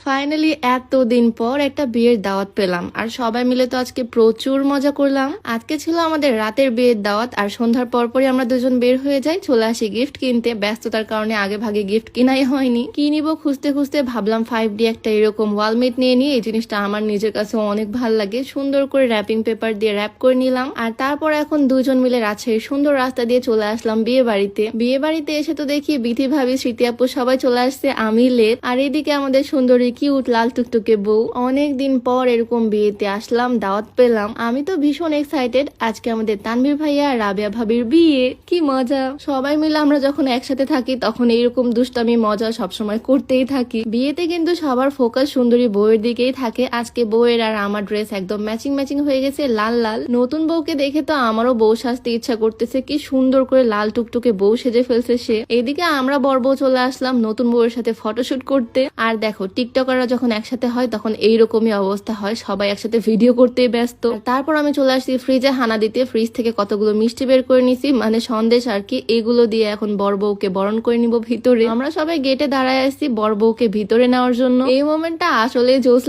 Finally এতদিন পর একটা বিয়ের দাওয়াত পেলাম, আর সবাই মিলে তো আজকে প্রচুর মজা করলাম। আজকে ছিল আমাদের রাতের বিয়ের দাওয়াত, আর সন্ধ্যার পরপরই আমরা দুজন বের হয়ে যাই, চলে আসি গিফট কিনতে। ব্যস্ততার কারণে আগে ভাগে গিফট কিনাই হয়নি। কি নিব খুঁজতে খুঁজতে ভাবলাম 5D একটা এরকম ওয়ালমেট নিয়ে নিই। এই জিনিসটা আমার নিজের কাছে অনেক ভালো লাগে। সুন্দর করে র্যাপিং পেপার দিয়ে র্যাপ করে নিলাম, আর তারপর এখন দুজন মিলে রাজশাহীর সুন্দর রাস্তা দিয়ে চলে আসলাম বিয়ে বাড়িতে। বিয়ে বাড়িতে এসে তো দেখি বিথি ভাবি, স্মৃতি আপু সবাই চলে আসছে, আমি লেট। আর এদিকে আমাদের সুন্দরী কিউট লাল টুকটুকে বউ। অনেকদিন পর এরকম বিয়েতে আসলাম, দাওয়াত পেলাম। আমি তো ভীষণ এক্সাইটেড। আজকে আমাদের তানভীর ভাইয়া আর রাবিয়া ভাবির বিয়ে, কি মজা। সবাই মিলে আমরা যখন একসাথে থাকি তখন এইরকম দুষ্টামি মজা সবসময় করতেই থাকি। বিয়েতে কিন্তু সবার ফোকাস সুন্দরী বউয়ের দিকেই থাকে। আজকে বউয়ের আর আমার ড্রেস একদম ম্যাচিং ম্যাচিং হয়ে গেছে, লাল লাল। নতুন বউকে দেখে তো আমারও বউ সাজতে ইচ্ছা করতেছে। কি সুন্দর করে লাল টুকটুকে বউ সেজে ফেলছে সে। এদিকে আমরা বর বউ চলে আসলাম নতুন বউয়ের সাথে ফটোশুট করতে। আর দেখো, টিকটকাররা যখন একসাথে হয় তখন এইরকমই অবস্থা হয়, সবাই একসাথে ভিডিও করতে ব্যস্ত। তারপর আমি চলে আসছি ফ্রিজে হানা দিতে। ফ্রিজ থেকে কতগুলো মিষ্টি বের করে নিছি, মানে সন্দেশ আর কি। এগুলো দিয়ে এখন বর বউকে বরণ করে নিব ভিতরে। আমরা সবাই গেটে দাঁড়ায় আসছি বর বউকে ভিতরে নেওয়ার জন্য। এই মোমেন্টটা আসলে জোস।